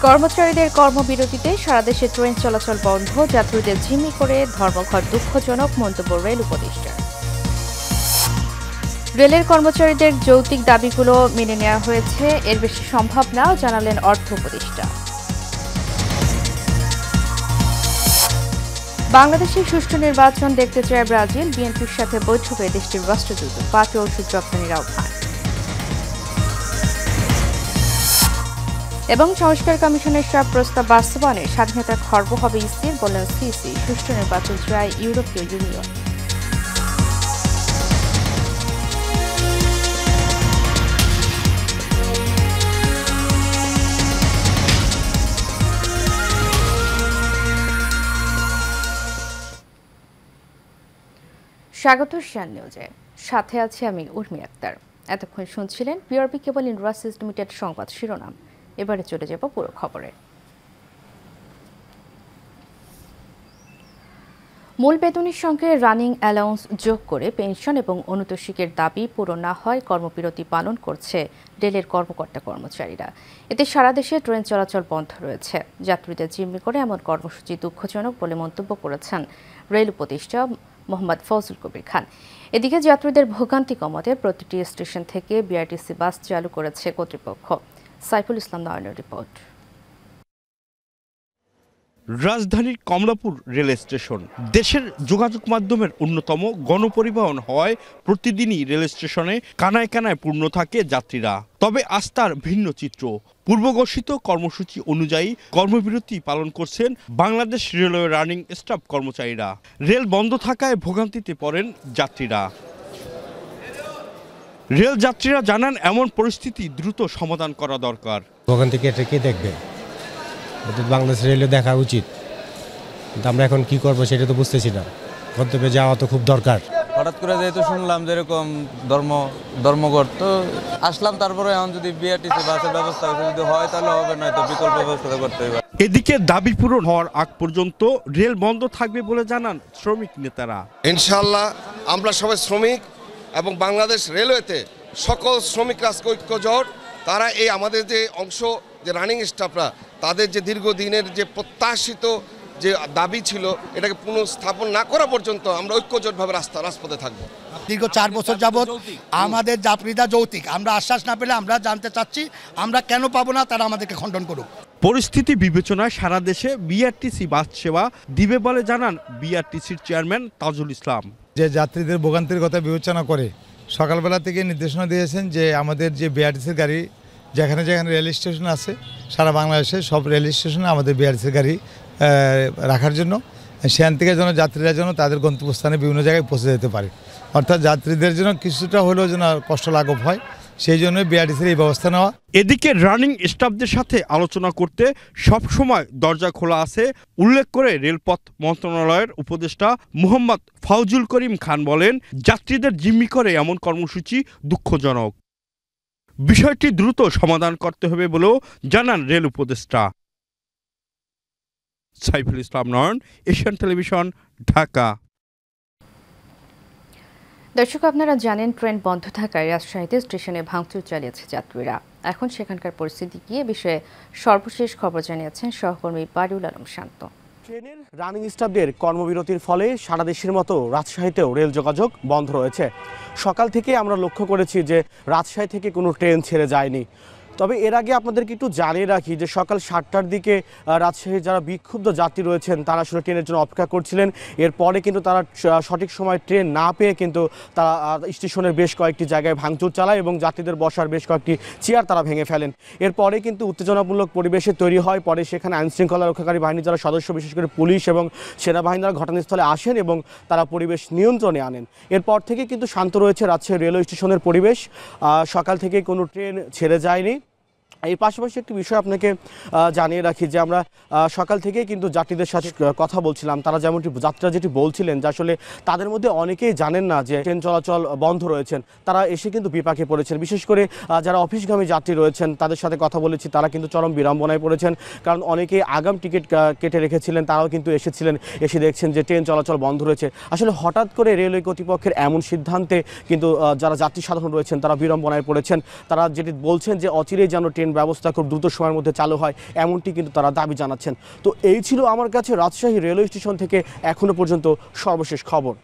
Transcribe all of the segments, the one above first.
কর্মচারীদের কর্মবিরতিতে সারা দেশে ট্রেন চলাচল বন্ধ, যাত্রীদের জিম্মি করে ধর্মঘট দুঃখজনক মন্তব্য রেল উপদেষ্টার। রেলের কর্মচারীদের যৌক্তিক দাবিগুলো মেনে নেওয়া হয়েছে, এর বেশি সম্ভব না জানালেন অর্থ উপদেষ্টা। বাংলাদেশে সুষ্ঠু নির্বাচন দেখতে চায় ব্রাজিল, বিএনপির সাথে বৈঠকে দেশটির রাষ্ট্রদূত। পাট ও ওষুধ রপ্তানির আহ্বান। এবং সংস্কার কমিশনের সব প্রস্তাব বাস্তবায়নে স্বাধীনতা খর্ব হবে স্থির, বললেন সিসি। সুষ্ঠু নির্বাচন চায় ইউরোপীয় ইউনিয়ন। স্বাগত শান নিউজে, সাথে আছি আমি উর্মি আক্তার। এতক্ষণ শুনছিলেন পিআরবি কেবল ইন্ডাস্ট্রিজ লিমিটেড সংবাদ শিরোনাম। এবারে চলে যাব পুরো খবরে। মূল বেতনের সঙ্গে রানিং অ্যালাউন্স যোগ করে পেনশন এবং অনুতোষিকের দাবি পূরণ না হয় কর্মবিরতি পালন করছে রেলের কর্মকর্তা কর্মচারীরা। এতে সারা দেশে ট্রেন চলাচল বন্ধ রয়েছে। যাত্রীদের জিম্মি করে এমন কর্মসূচি দুঃখজনক বলে মন্তব্য করেছেন রেল উপদেষ্টা মোহাম্মদ ফজলুল কবির খান। এদিকে যাত্রীদের ভোগান্তি কমাতে প্রতিটি স্টেশন থেকে বিআরটিসি বাস চালু করেছে কর্তৃপক্ষ। সাইফুল ইসলাম নয়নের রিপোর্ট। রাজধানীর কমলাপুর রেল স্টেশন দেশের যোগাযোগ মাধ্যমের অন্যতম গণপরিবহন হওয়ায় প্রতিদিনই রেল স্টেশনে কানায় কানায় পূর্ণ থাকে যাত্রীরা। তবে আজ তার ভিন্ন চিত্র। পূর্বঘোষিত কর্মসূচি অনুযায়ী কর্মবিরতি পালন করছেন বাংলাদেশ রেলওয়ে রানিং স্টাফ কর্মচারীরা। রেল বন্ধ থাকায় ভোগান্তিতে পড়েন যাত্রীরা। রেল যাত্রীরা জানান এমন পরিস্থিতি দ্রুত সমাধান করা দরকার। ভোগান্তিকে এটা কে দেখবে? বাংলাদেশ রেলওয়ে দেখা উচিত, কিন্তু আমরা এখন কি করবো সেটা তো বুঝতেছি না। গন্তব্যে যাওয়া তো খুব দরকার। হঠাৎ করে যেহেতু শুনলাম যেরকম ধর্মঘট, তো আসলাম। তারপরে এখন যদি বিআরটিসি বাসের ব্যবস্থা যদি হয় তাহলে হবে, নয়তো বিকল্প ব্যবস্থা করতে হবে। এদিকে দাবি পূরণ হওয়ার আগ পর্যন্ত রেল বন্ধ থাকবে বলে জানান শ্রমিক নেতারা। ইনশাআল্লাহ আমরা সবাই শ্রমিক এবং বাংলাদেশ রেলওয়েতে সকল শ্রমিক ঐক্য জোট, তারা এই আমাদের যে অংশ যে রানিং স্টাফরা, তাদের যে দীর্ঘদিনের যে প্রত্যাশিত যে দাবি ছিল, এটাকে পুনঃস্থাপন না করা পর্যন্ত আমরা ঐক্যজোটভাবে রাজপথে থাকবো। দীর্ঘ 4 বছর যাবৎ আমাদের যাত্রীরা যৌক্তিক, আমরা আশ্বাস না পেলে আমরা জানতে চাচ্ছি আমরা কেন পাবো না, তারা আমাদেরকে খণ্ডন করুক। পরিস্থিতি বিবেচনায় সারা দেশে বিআরটিসি বাস সেবা দিবে বলে জানান বিআরটিসির চেয়ারম্যান তাজুল ইসলাম। যে যাত্রীদের ভোগান্তির কথা বিবেচনা করে সকালবেলা থেকে নির্দেশনা দিয়েছেন যে আমাদের যে বিআরটিসির গাড়ি যেখানে যেখানে রেল স্টেশন আছে সারা বাংলাদেশে সব রেল স্টেশনে আমাদের বিআরটিসির গাড়ি রাখার জন্য, সেখান থেকে যেন যাত্রীরা যেন তাদের গন্তব্যস্থানে বিভিন্ন জায়গায় পৌঁছে যেতে পারে, অর্থাৎ যাত্রীদের জন্য কিছুটা হলেও যেন কষ্ট লাঘব হয়, সেই জন্য বিআরটিসির এই ব্যবস্থা নেওয়া। এদিকে রানিং স্টাফদের সাথে আলোচনা করতে সব সময় দরজা খোলা আছে উল্লেখ করে রেলপথ মন্ত্রণালয়ের উপদেষ্টা মোহাম্মদ ফাউজুল করিম খান বলেন, যাত্রীদের জিম্মি করে এমন কর্মসূচি দুঃখজনক। বিষয়টি দ্রুত সমাধান করতে হবে বলেও জানান রেল উপদেষ্টা। সাইফুল ইসলাম নয়ন, এশিয়ান টেলিভিশন, ঢাকা। দর্শক, আপনারা জানেন ট্রেন বন্ধ থাকায় রাজশাহীতে স্টেশনে ভাঙচুর চালিয়েছে যাত্রীরা। এখন সেখানকার পরিস্থিতি কি, এ বিষয়ে সর্বশেষ খবর জানিয়েছেন সহকর্মী বারিউল আলম শান্ত। ট্রেনের রানিং স্টাফদের কর্মবিরতির ফলে সারা দেশের মতো রাজশাহীতেও রেল যোগাযোগ বন্ধ রয়েছে। সকাল থেকে আমরা লক্ষ্য করেছি যে রাজশাহী থেকে কোনো ট্রেন ছেড়ে যায়নি। তবে এর আগে আপনাদেরকে একটু জানিয়ে রাখি যে সকাল 7টার দিকে রাজশাহীর যারা বিক্ষুব্ধ যাত্রী রয়েছেন তারা আসলে ট্রেনের জন্য অপেক্ষা করছিলেন। এরপরে কিন্তু তারা সঠিক সময় ট্রেন না পেয়ে কিন্তু তারা স্টেশনের বেশ কয়েকটি জায়গায় ভাঙচুর চালায় এবং যাত্রীদের বসার বেশ কয়েকটি চেয়ার তারা ভেঙে ফেলেন। এরপরে কিন্তু উত্তেজনামূলক পরিবেশে তৈরি হয়। পরে সেখানে আইনশৃঙ্খলা রক্ষাকারী বাহিনীর যারা সদস্য, বিশেষ করে পুলিশ এবং সেনাবাহিনীরা ঘটনাস্থলে আসেন এবং তারা পরিবেশ নিয়ন্ত্রণে আনেন। এরপর থেকে কিন্তু শান্ত রয়েছে রাজশাহী রেলওয়ে স্টেশনের পরিবেশ। সকাল থেকে কোনো ট্রেন ছেড়ে যায়নি। এর পাশাপাশি একটি বিষয় আপনাকে জানিয়ে রাখি যে আমরা সকাল থেকেই কিন্তু যাত্রীদের সাথে কথা বলছিলাম। তারা যাত্রীরা যেটি বলছিলেন যে আসলে তাদের মধ্যে অনেকেই জানেন না যে ট্রেন চলাচল বন্ধ রয়েছেন। তারা এসে কিন্তু বিপাকে পড়েছেন। বিশেষ করে যারা অফিসগামী যাত্রী রয়েছেন তাদের সাথে কথা বলেছি, তারা কিন্তু চরম বিড়ম্বনায় পড়েছেন। কারণ অনেকেই আগাম টিকিট কেটে রেখেছিলেন, তারাও কিন্তু এসেছিলেন, এসে দেখছেন যে ট্রেন চলাচল বন্ধ রয়েছে। আসলে হঠাৎ করে রেলওয়ে কর্তৃপক্ষের এমন সিদ্ধান্তে কিন্তু যারা যাত্রী সাধারণ রয়েছেন তারা বিড়ম্বনায় পড়েছেন। তারা যেটি বলছেন যে অচিরেই যেন ট্রেন ব্যবস্থা খুব দ্রুত সময়ের মধ্যে চালু হয়, এমনটি কিন্তু তারা দাবি জানাচ্ছেন। তো এই ছিল আমার কাছে রাজশাহী রেলওয়ে স্টেশন থেকে এখনো পর্যন্ত সর্বশেষ খবর।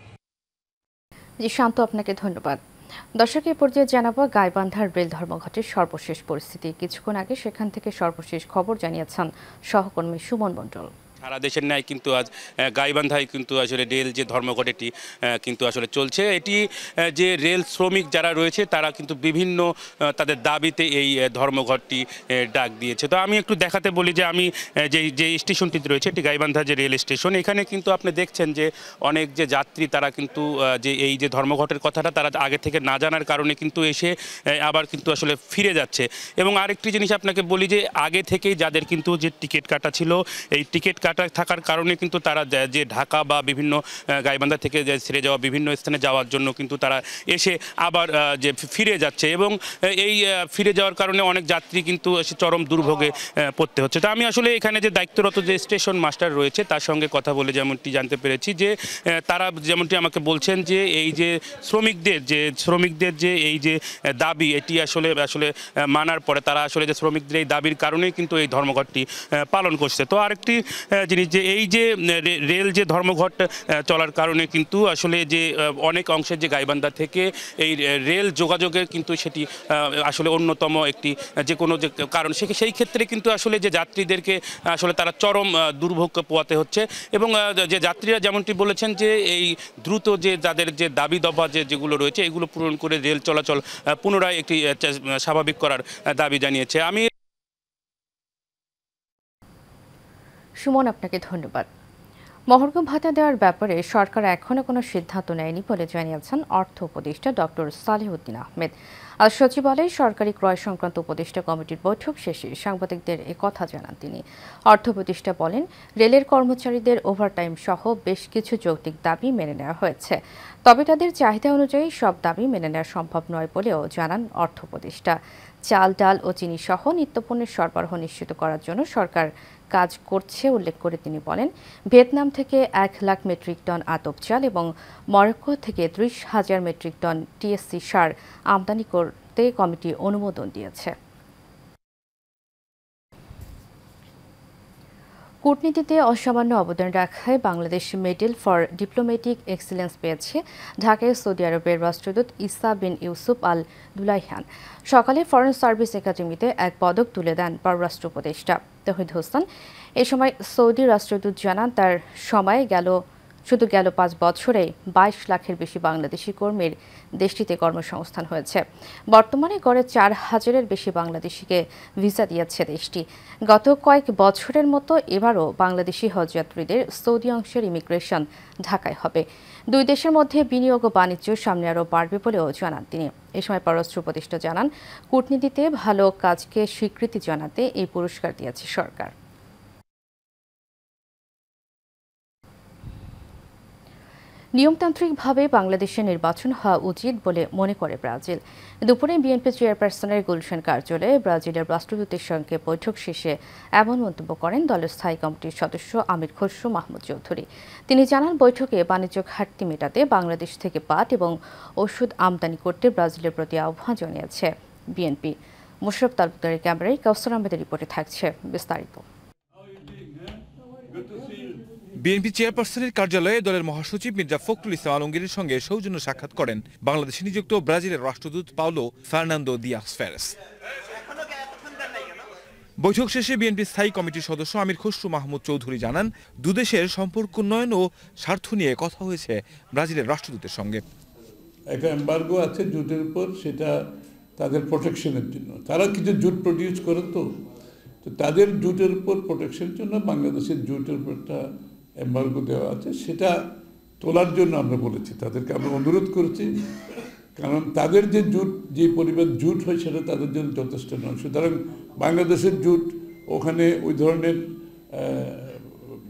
জি শান্ত, আপনাকে ধন্যবাদ। দর্শক, এই পর্যায়ে জানাবো গাইবান্ধার রেল ধর্মঘটের সর্বশেষ পরিস্থিতি। কিছুক্ষণ আগে সেখান থেকে সর্বশেষ খবর জানিয়েছেন সহকর্মী সুমন মণ্ডল। সারা দেশের ন্যায় কিন্তু আজ গাইবান্ধায় কিন্তু আসলে রেল যে ধর্মঘট এটি কিন্তু আসলে চলছে। এটি যে রেল শ্রমিক যারা রয়েছে তারা কিন্তু বিভিন্ন তাদের দাবিতে এই ধর্মঘটটি ডাক দিয়েছে। তো আমি একটু দেখাতে বলি যে আমি যে স্টেশনটিতে রয়েছে এটি গাইবান্ধা যে রেল স্টেশন, এখানে কিন্তু আপনি দেখছেন যে অনেক যে যাত্রী তারা কিন্তু যে এই যে ধর্মঘটের কথাটা তারা আগে থেকে না জানার কারণে কিন্তু এসে আবার কিন্তু আসলে ফিরে যাচ্ছে। এবং আরেকটি জিনিস আপনাকে বলি যে আগে থেকেই যাদের কিন্তু যে টিকিট কাটা ছিল, এই টিকিট থাকার কারণে কিন্তু তারা যে ঢাকা বা বিভিন্ন গাইবান্ধা থেকে যে ছেড়ে যাওয়া বিভিন্ন স্থানে যাওয়ার জন্য কিন্তু তারা এসে আবার যে ফিরে যাচ্ছে এবং এই ফিরে যাওয়ার কারণে অনেক যাত্রী কিন্তু চরম দুর্ভোগে পড়তে হচ্ছে। তো আমি আসলে এখানে যে দায়িত্বরত যে স্টেশন মাস্টার রয়েছে তার সঙ্গে কথা বলে যেমনটি জানতে পেরেছি যে তারা যেমনটি আমাকে বলছেন যে এই যে শ্রমিকদের যে এই যে দাবি এটি আসলে মানার পরে তারা আসলে যে শ্রমিকদের এই দাবির কারণেই কিন্তু এই ধর্মঘটটি পালন করছে। তো আরেকটি জিনিস যে এই যে রেল যে ধর্মঘট চলার কারণে কিন্তু আসলে যে অনেক অংশের যে গাইবান্ধা থেকে এই রেল যোগাযোগের কিন্তু সেটি আসলে অন্যতম একটি যে কোনো যে কারণ, সেই ক্ষেত্রে কিন্তু আসলে যে যাত্রীদেরকে আসলে তারা চরম দুর্ভোগ পোয়াতে হচ্ছে। এবং যে যাত্রীরা যেমনটি বলেছেন যে এই দ্রুত যে তাদের যে দাবি দফা যেগুলো রয়েছে এগুলো পূরণ করে রেল চলাচল পুনরায় একটি স্বাভাবিক করার দাবি জানিয়েছে। আমি সুমন, আপনাকে ধন্যবাদ। মহর্ঘ ভাতা দেওয়ার ব্যাপারে সরকার এখনো কোনো সিদ্ধান্ত নেয়নি বলে জানিয়েছেন অর্থ উপদেষ্টা ডক্টর সালেহউদ্দিন আহমেদ। আজ সচিবালয়ে সরকারি ক্রয় সংক্রান্ত উপদেষ্টা কমিটির বৈঠক শেষে সাংবাদিকদের একথা জানান তিনি। অর্থ উপদেষ্টা বলেন, রেলের কর্মচারীদের ওভারটাইম সহ বেশ কিছু যৌক্তিক দাবি মেনে নেওয়া হয়েছে, তবে তাদের চাহিদা অনুযায়ী সব দাবি মেনে নেওয়া সম্ভব নয় বলেও জানান অর্থ উপদেষ্টা। চাল, ডাল ও চিনি সহ নিত্যপণ্যের সরবরাহ নিশ্চিত করার জন্য সরকার কাজ করছে উল্লেখ করে তিনি বলেন, ভিয়েতনাম থেকে 1 লাখ মেট্রিক টন আতপ চাল এবং মরক্কো থেকে 30,000 মেট্রিক টন টিএসসি সার আমদানি করতে কমিটি অনুমোদন দিয়েছে। কূটনীতিতে অসামান্য অবদান রাখায় Bangladesh medal for diplomatic excellence পেয়েছে ঢাকায় সৌদি আরবের রাষ্ট্রদূত ইসা বিন ইউসুফ আল দুলাইহান। সকালে ফরেন সার্ভিস একাডেমিতে এক পদক তুলে দেন পররাষ্ট্র উপদেষ্টা তৌহিদ হোসেন। এ সময় সৌদি রাষ্ট্রদূত জানান, তার সময় গেল 5 বছরে 22 লাখের বেশি বাংলাদেশি কর্মীর দেশটিতে কর্মসংস্থান হয়েছে। বর্তমানে গড়ে 4,000-এর বেশি বাংলাদেশিকে ভিসা দিয়েছে দেশটি। গত কয়েক বছরের মতো এবারও বাংলাদেশি হজযাত্রীদের সৌদি অংশের ইমিগ্রেশন ঢাকায় হবে। দুই দেশের মধ্যে বিনিয়োগ ও বাণিজ্য সামনে আরও বাড়বে বলেও জানান তিনি। এ সময় পররাষ্ট্র উপদেষ্টা জানান, কূটনীতিতে ভালো কাজকে স্বীকৃতি জানাতে এই পুরস্কার দিয়েছে সরকার। নিয়মতান্ত্রিকভাবে বাংলাদেশে নির্বাচন হওয়া উচিত বলে মনে করে ব্রাজিল। দুপুরে বিএনপি চেয়ারপারসনের গুলশান কার্যালয়ে ব্রাজিলের রাষ্ট্রদূতের সঙ্গে বৈঠক শেষে এমন মন্তব্য করেন দলের স্থায়ী কমিটির সদস্য আমির খসরু মাহমুদ চৌধুরী। তিনি জানান, বৈঠকে বাণিজ্য ঘাটতি মেটাতে বাংলাদেশ থেকে পাট এবং ওষুধ আমদানি করতে ব্রাজিলের প্রতি আহ্বান জানিয়েছে বিএনপি। মোশাররফ তালুকদারের ক্যামেরায় কাউসার আহমেদের রিপোর্টে থাকছে বিস্তারিত। বিএনপি চেয়ারপারসনের কার্যালয়ে দলের মহাসচিব মির্জা ফখরুল ইসলাম আলমগীরের সঙ্গে সৌজন্য সাক্ষাৎ করেন বাংলাদেশে নিযুক্ত ব্রাজিলের রাষ্ট্রদূত পাওলো ফার্নান্দো দিয়াস ফেরেস। বৈঠক শেষে বিএনপি স্থায়ী কমিটির সদস্য আমির খসরু মাহমুদ চৌধুরী জানান, দুদেশের সম্পর্ক উন্নয়ন ও স্বার্থ নিয়ে কথা হয়েছে ব্রাজিলের রাষ্ট্রদূতের সঙ্গে। একটা এমবার্গো আছে জুটের উপর, সেটা তাদের প্রোটেকশনের জন্য। তারা কিছু জুট প্রডিউস করে, তো তাদের জুটের উপর প্রোটেকশনের জন্য বাংলাদেশের জুটের উপর একটা এমবার্গো দেওয়া আছে, সেটা তোলার জন্য আমরা বলেছি, তাদেরকে আমরা অনুরোধ করেছি। কারণ তাদের যে জুট, যে পরিমাণ জুট হয় সেটা তাদের জন্য যথেষ্ট নয়। সুতরাং বাংলাদেশের জুট ওখানে ওই ধরনের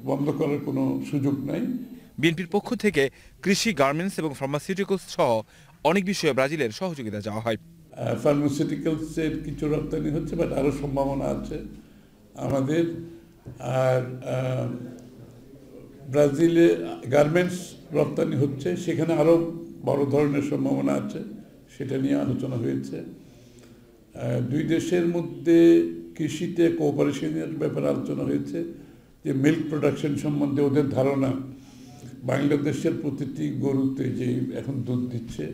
বন্ধ করার কোনো সুযোগ নাই। বিএনপির পক্ষ থেকে কৃষি, গার্মেন্টস এবং ফার্মাসিউটিক্যালস সহ অনেক বিষয়ে ব্রাজিলের সহযোগিতা চাওয়া হয়। ফার্মাসিউটিক্যালসের কিছু রপ্তানি হচ্ছে, বাট আরও সম্ভাবনা আছে আমাদের। আর ব্রাজিলে গার্মেন্টস রপ্তানি হচ্ছে, সেখানে আরও বড় ধরনের সম্ভাবনা আছে, সেটা নিয়ে আলোচনা হয়েছে। দুই দেশের মধ্যে কৃষিতে কোঅপারেশনের ব্যাপারে আলোচনা হয়েছে, যে মিল্ক প্রোডাকশন সম্বন্ধে ওদের ধারণা বাংলাদেশের প্রতিটি গরুতে যে এখন দুধ দিচ্ছে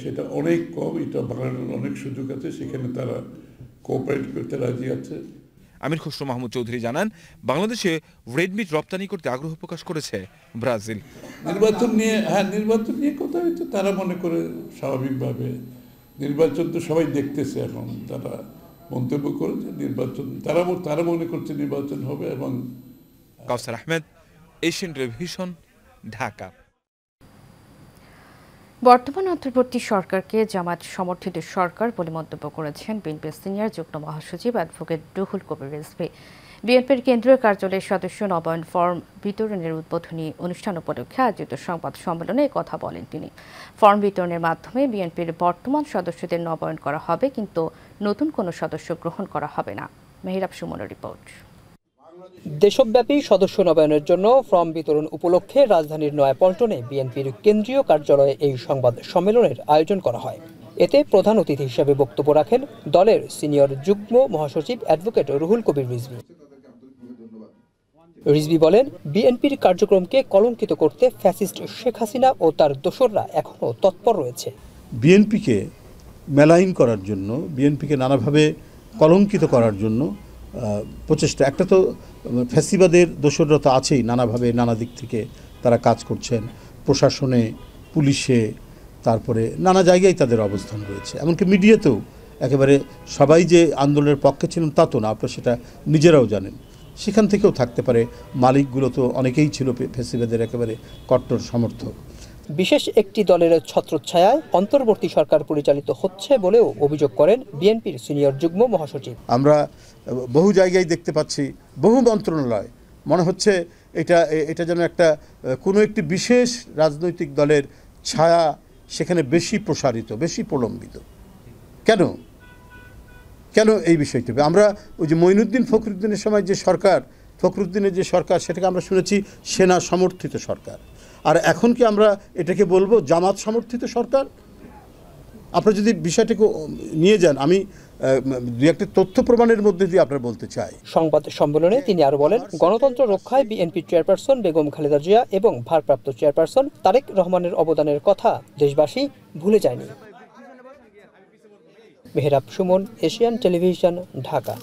সেটা অনেক কম, এটা বাংলাদেশের অনেক সুযোগ আছে, সেখানে তারা কোঅপারেট করতে রাজি আছে। আমির খসরু মাহমুদ চৌধুরী জানান, বাংলাদেশে রেড মিট রপ্তানি করতে আগ্রহ প্রকাশ করেছে ব্রাজিল। নির্বাচন নিয়ে কথা হয়েছে, তারা মনে করে স্বাভাবিকভাবে নির্বাচন তো সবাই দেখতেছে, এখন তারা মন্তব্য করেছে নির্বাচন, তারা মনে করছে নির্বাচন হবে। এবং কাউসার আহমেদ, এশিয়ান টেলিভিশন, ঢাকা। বর্তমান অন্তর্বর্তী সরকারকে জামায়াত সমর্থিত সরকার বলে মন্তব্য করেছেন বিএনপির সিনিয়র যুগ্ম মহাসচিব অ্যাডভোকেট রুহুল কবির রিজভী। বিএনপির কেন্দ্রীয় কার্যালয়ের সদস্য নবায়ন ফর্ম বিতরণের উদ্বোধনী অনুষ্ঠান উপলক্ষে আয়োজিত সংবাদ সম্মেলনে কথা বলেন তিনি। ফর্ম বিতরণের মাধ্যমে বিএনপির বর্তমান সদস্যদের নবায়ন করা হবে, কিন্তু নতুন কোনো সদস্য গ্রহণ করা হবে না। মেহরাব সুমনের রিপোর্ট। দেশব্যাপী সদস্য নবায়নের জন্য ফর্ম বিতরণ উপলক্ষে রাজধানীর নয়াপল্টনে বিএনপির কেন্দ্রীয় কার্যালয়ে এই সংবাদ সম্মেলনের আয়োজন করা হয়। এতে প্রধান অতিথি হিসেবে বক্তব্য রাখেন দলের সিনিয়র যুগ্ম মহাসচিব অ্যাডভোকেট রুহুল কবির রিজভী। রিজভী বলেন, বিএনপির কার্যক্রমকে কলঙ্কিত করতে ফ্যাসিস্ট শেখ হাসিনা ও তার দোসররা এখনও তৎপর রয়েছে। বিএনপিকে মেলাইন করার জন্য, বিএনপিকে নানাভাবে কলঙ্কিত করার জন্য প্রচেষ্টা, একটা তো ফ্যাসিবাদের দোসররা তো আছেই, নানাভাবে নানা দিক থেকে তারা কাজ করছেন, প্রশাসনে, পুলিশে, তারপরে নানা জায়গায় তাদের অবস্থান রয়েছে, এমনকি মিডিয়াতেও একেবারে সবাই যে আন্দোলনের পক্ষে ছিলেন তা তো না, আপনারা সেটা নিজেরাও জানেন। সেখান থেকেও থাকতে পারে, মালিকগুলো তো অনেকেই ছিল ফ্যাসিবাদের একেবারে কট্টর সমর্থক। বিশেষ একটি দলের ছত্রছায়ায় অন্তর্বর্তী সরকার পরিচালিত হচ্ছে বলেও অভিযোগ করেন বিএনপির সিনিয়র যুগ্ম মহাসচিব। আমরা বহু জায়গায় দেখতে পাচ্ছি, বহু মন্ত্রণালয়, মনে হচ্ছে এটা যেন একটা কোনো একটি বিশেষ রাজনৈতিক দলের ছায়া সেখানে বেশি প্রসারিত, বেশি প্রলম্বিত। কেন এই বিষয়টি? আমরা ওই যে মঈনুদ্দিন ফখরুদ্দিনের সময় যে সরকার, ফখরুদ্দিনের যে সরকার, সেটাকে আমরা শুনেছি সেনা সমর্থিত সরকার, আর এখন কি আমরা এটাকে বলবো জামাত সমর্থিত সরকার? আপনারা যদি বিষয়টাকে নিয়ে যান, আমি দু একটি তথ্য প্রমাণের মধ্যে দিয়ে আপনারা বলতে চাই। সংবাদ সম্মেলনে তিনি আরো বলেন, গণতন্ত্র রক্ষায় বিএনপি চেয়ারপারসন বেগম খালেদা জিয়া এবং ভারপ্রাপ্ত চেয়ারপারসন তারেক রহমানের অবদানের কথা দেশবাসী ভুলে যায়নি। Mehrab Suman, Asian television, Dhaka.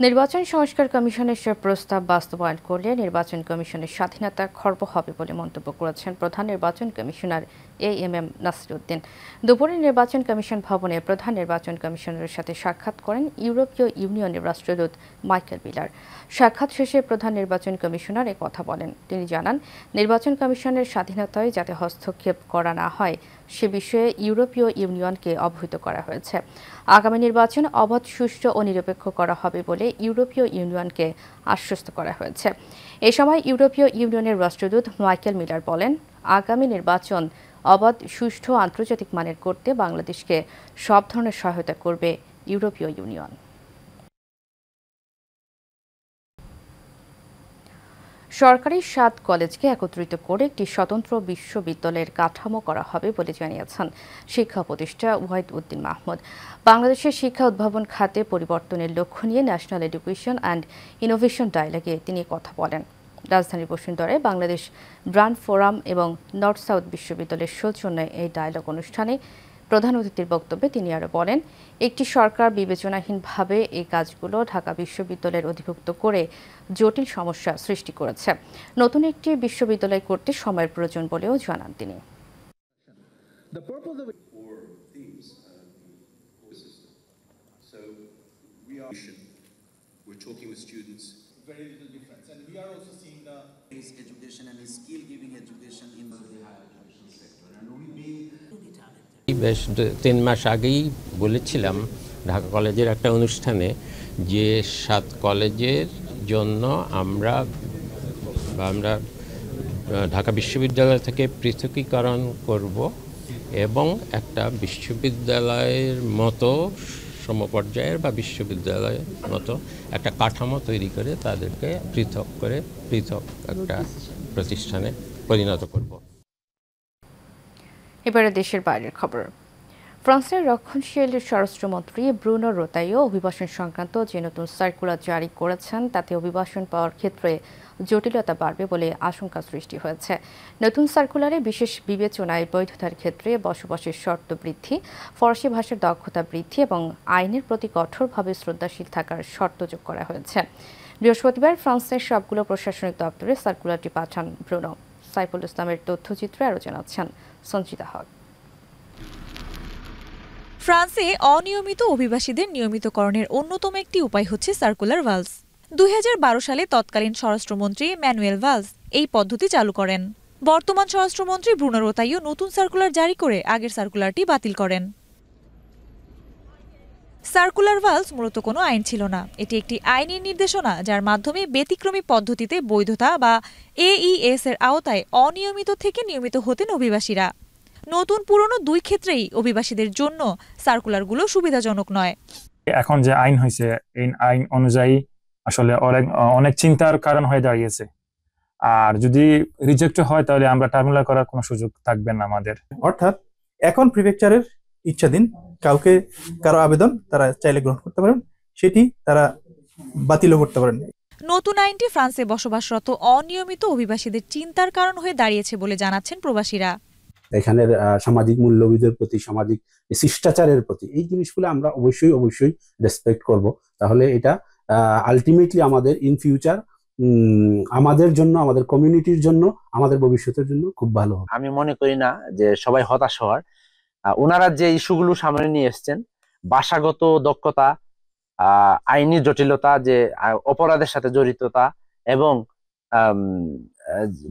নির্বাচন সংস্কার কমিশনের সব প্রস্তাব বাস্তবায়ন করলে নির্বাচন কমিশনের স্বাধীনতা খর্ব হবে বলে মন্তব্য করেছেন প্রধান নির্বাচন কমিশনার AMM নাসিরউদ্দিন। দুপুরে নির্বাচন কমিশন ভবনে প্রধান নির্বাচন কমিশনারের সাথে সাক্ষাৎ করেন ইউরোপীয় ইউনিয়নের রাষ্ট্রদূত মাইকেল বিলার। সাক্ষাৎ শেষে প্রধান নির্বাচন কমিশনার এ কথা বলেন। তিনি জানান, নির্বাচন কমিশনের স্বাধীনতায় যাতে হস্তক্ষেপ করা না হয় সে বিষয়ে ইউরোপীয় ইউনিয়নকে অবহিত করা হয়েছে। আগামী নির্বাচন অবাধ, সুষ্ঠু ও নিরপেক্ষ করা হবে বলে ইউরোপীয় ইউনিয়নকে আশ্বস্ত করা হয়েছে। এ সময় ইউরোপীয় ইউনিয়নের রাষ্ট্রদূত মাইকেল মিলার বলেন, আগামী নির্বাচন অবাধ, সুষ্ঠু, আন্তর্জাতিক মানের করতে বাংলাদেশকে সব ধরনের সহায়তা করবে ইউরোপীয় ইউনিয়ন। সরকারি 7 কলেজকে একত্রিত করে একটি স্বতন্ত্র বিশ্ববিদ্যালয়ের কাঠামো করা হবে বলে জানিয়েছেন শিক্ষা উপদেষ্টা ওয়াহিদ উদ্দিন মাহমুদ। বাংলাদেশের শিক্ষা উদ্ভাবন খাতে পরিবর্তনের লক্ষ্য নিয়ে ন্যাশনাল এডুকেশন অ্যান্ড ইনোভেশন ডায়ালগে তিনি কথা বলেন। রাজধানীর বসুন্ধরায় বাংলাদেশ ব্র্যান্ড ফোরাম এবং নর্থ সাউথ বিশ্ববিদ্যালয়ের সৌজন্যে এই ডায়ালগ অনুষ্ঠানে প্রধান অতিথির বক্তব্যে তিনি আরও বলেন, একটি সরকার বিবেচনাহীনভাবে এই কাজগুলো ঢাকা বিশ্ববিদ্যালয়ের অধিভুক্ত করে জটিল সমস্যা সৃষ্টি করেছে। নতুন একটি বিশ্ববিদ্যালয় করতে সময়ের প্রয়োজন বলেও জানান তিনি। বেশ 3 মাস আগেই বলেছিলাম ঢাকা কলেজের একটা অনুষ্ঠানে যে 7 কলেজের জন্য আমরা ঢাকা বিশ্ববিদ্যালয় থেকে পৃথকীকরণ করব এবং একটা বিশ্ববিদ্যালয়ের মতো সমপর্যায়ের বা বিশ্ববিদ্যালয়ের মতো একটা কাঠামো তৈরি করে তাদেরকে পৃথক একটা প্রতিষ্ঠানে পরিণত করব। এবারে দেশের বাইরের খবর। ফ্রান্সের রক্ষণশীল স্বরাষ্ট্রমন্ত্রী ব্রুনো রোতাইও অভিবাসন সংক্রান্ত যে নতুন সার্কুলার জারি করেছেন তাতে অভিবাসন পাওয়ার ক্ষেত্রে জটিলতা বাড়বে বলে আশঙ্কা সৃষ্টি হয়েছে। নতুন সার্কুলারে বিশেষ বিবেচনায় বৈধতার ক্ষেত্রে বসবাসের শর্ত বৃদ্ধি, ফরাসি ভাষার দক্ষতা বৃদ্ধি এবং আইনের প্রতি কঠোরভাবে শ্রদ্ধাশীল থাকার শর্ত যোগ করা হয়েছে। বৃহস্পতিবার ফ্রান্সের সবগুলো প্রশাসনিক দপ্তরে সার্কুলারটি পাঠান ব্রুনো। সাইফুল ইসলামের তথ্যচিত্রে আরও জানাচ্ছেন সঞ্চিতা হক। ফ্রান্সে অনিয়মিত অভিবাসীদের নিয়মিতকরণের অন্যতম একটি উপায় হচ্ছে সার্কুলার ভালস। 2012 সালে তৎকালীন স্বরাষ্ট্রমন্ত্রী ম্যানুয়েল ভালস এই পদ্ধতি চালু করেন। বর্তমান স্বরাষ্ট্রমন্ত্রী ব্রুনো রোতাইও নতুন সার্কুলার জারি করে আগের সার্কুলারটি বাতিল করেন। সার্কুলার ভালস মূলত কোনো আইন ছিল না, এটি একটি আইনি নির্দেশনা যার মাধ্যমে ব্যতিক্রমী পদ্ধতিতে বৈধতা বা AES এর আওতায় অনিয়মিত থেকে নিয়মিত হতেন অভিবাসীরা। নতুন পুরনো দুই ক্ষেত্রেই অভিবাসীদের জন্য সার্কুলারগুলো সুবিধাজনক নয়। এখন যে আইন হয়েছে এই আইন অনুযায়ী আসলে অনেক চিন্তার কারণ হয়ে দাঁড়িয়েছে। আর যদি রিজেক্ট হয় তাহলে আমরা টার্মিনাল করার কোনো সুযোগ থাকবে না আমাদের। অর্থাৎ এখন প্রিফেকচারের ইচ্ছাধীন কাউকে কারো আবেদন তারা চাইলে গ্রহণ করতে পারেন, সেটি তারা বাতিলও করতে পারেন। নতুন আইনটি ফ্রান্সে বসবাসরত অনিয়মিত অভিবাসীদের চিন্তার কারণ হয়ে দাঁড়িয়েছে বলে জানাচ্ছেন প্রবাসীরা। এখানের সামাজিক মূল্যবোধের প্রতি, সামাজিক শিষ্টাচারের প্রতি এই জিনিসগুলো আমরা অবশ্যই রেসপেক্ট করব। তাহলে এটা আলটিমেটলি আমাদের ইন ফিউচার আমাদের জন্য, আমাদের কমিউনিটির জন্য, আমাদের ভবিষ্যতের জন্য খুব ভালো হবে। আমি মনে করি না যে সবাই হতাশ হওয়ার। ওনারা যে ইস্যুগুলো সামনে নিয়ে এসছেন, ভাষাগত দক্ষতা, আইনি জটিলতা, যে অপরাধের সাথে জড়িততা এবং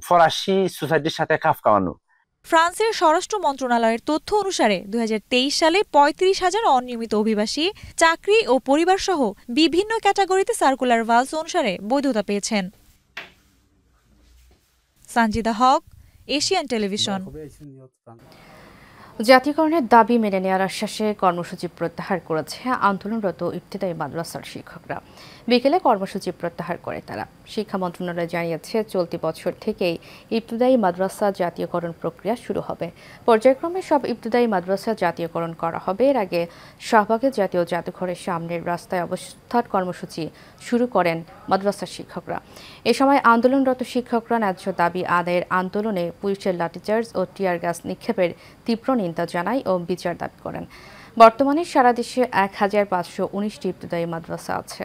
ফরাসি সোসাইটির সাথে খাপ খাওয়ানো। ফ্রান্সের স্বরাষ্ট্র মন্ত্রণালয়ের তথ্য অনুসারে 2023 সালে 35,000 অনিয়মিত অভিবাসী চাকরি ও পরিবার সহ বিভিন্ন ক্যাটাগরিতে সার্কুলার ভালস অনুসারে বৈধতা পেয়েছেন। সঞ্জিতা হক, এশিয়ান টেলিভিশন। জাতীয়করণের দাবি মেনে নেওয়ার আশ্বাসে কর্মসূচি প্রত্যাহার করেছে আন্দোলনরত ইবতেদায়ী মাদ্রাসার শিক্ষকরা। বিকেলে কর্মসূচি প্রত্যাহার করে তারা। শিক্ষা মন্ত্রণালয় জানিয়েছে চলতি বছর থেকেই ইবতেদায়ী মাদ্রাসা জাতীয়করণ প্রক্রিয়া শুরু হবে। পর্যায়ক্রমে সব ইবতেদায়ী মাদ্রাসা জাতীয়করণ করা হবে। এর আগে শাহবাগের জাতীয় জাদুঘরের সামনের রাস্তায় অবস্থান কর্মসূচি শুরু করেন মাদ্রাসার শিক্ষকরা। এ সময় আন্দোলনরত শিক্ষকরা ন্যায্য দাবি আদায়ের আন্দোলনে পুলিশের লাঠিচার্জ ও টিয়ার গ্যাস নিক্ষেপের তীব্র নিন্দা জানায় ও বিচার দাবি করেন। বর্তমানে সারা দেশে 1519টি ইবতেদায়ী মাদ্রাসা আছে।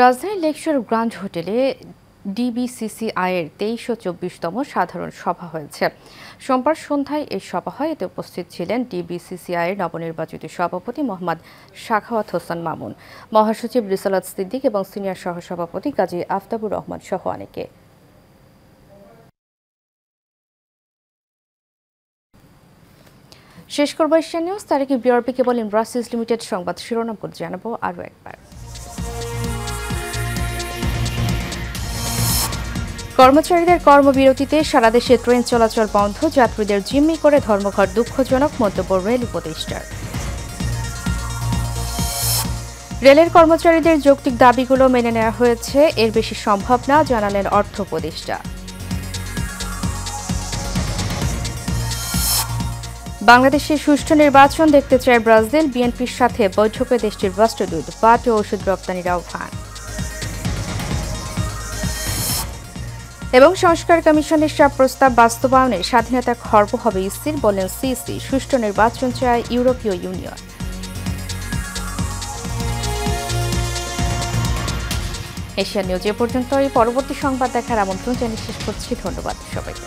রাজধানীর লেকশোর গ্র্যান্ড হোটেলে ডিবিসিসিআইয়ের 23 ও 24তম সাধারণ সভা হয়েছে। সোমবার সন্ধ্যায় এই সভা হয়। এতে উপস্থিত ছিলেন ডিবিসিসিআইয়ের নবনির্বাচিত সভাপতি মোহাম্মদ সাখাওয়াত হোসেন মামুন, মহাসচিব রিসালাত সিদ্দিক এবং সিনিয়র সহসভাপতি কাজী আফতাবুর রহমান সহ অনেকে। শেষ করব এশিয়ান নিউজ। তার আগে বিআরবি কেবল ইন্ডাস্ট্রিজ লিমিটেড সংবাদ শিরোনামগুলো জানাবো আরও একবার। কর্মচারীদের কর্মবিরতিতে সারা দেশে ট্রেন চলাচল বন্ধ, যাত্রীদের জিম্মি করে ধর্মঘট দুঃখজনক মন্তব্য রেল উপদেষ্টার। রেলের কর্মচারীদের যৌক্তিক দাবিগুলো মেনে নেওয়া হয়েছে, এর বেশি সম্ভব না জানালেন অর্থ উপদেষ্টা। বাংলাদেশে সুষ্ঠু নির্বাচন দেখতে চায় ব্রাজিল, বিএনপির সাথে বৈঠকে দেশটির রাষ্ট্রদূত। পাট ও ওষুধ রপ্তানির আহ্বান। এবং সংস্কার কমিশনের সব প্রস্তাব বাস্তবায়নে স্বাধীনতা খর্ব হবে ইসির, বলেন সিসি। সুষ্ঠু নির্বাচন চায় ইউরোপীয় ইউনিয়ন। এশিয়ান নিউজ এ পর্যন্তই। পরবর্তী সংবাদ দেখার আমন্ত্রণ জানিয়ে শেষ করছি। ধন্যবাদ সবাইকে।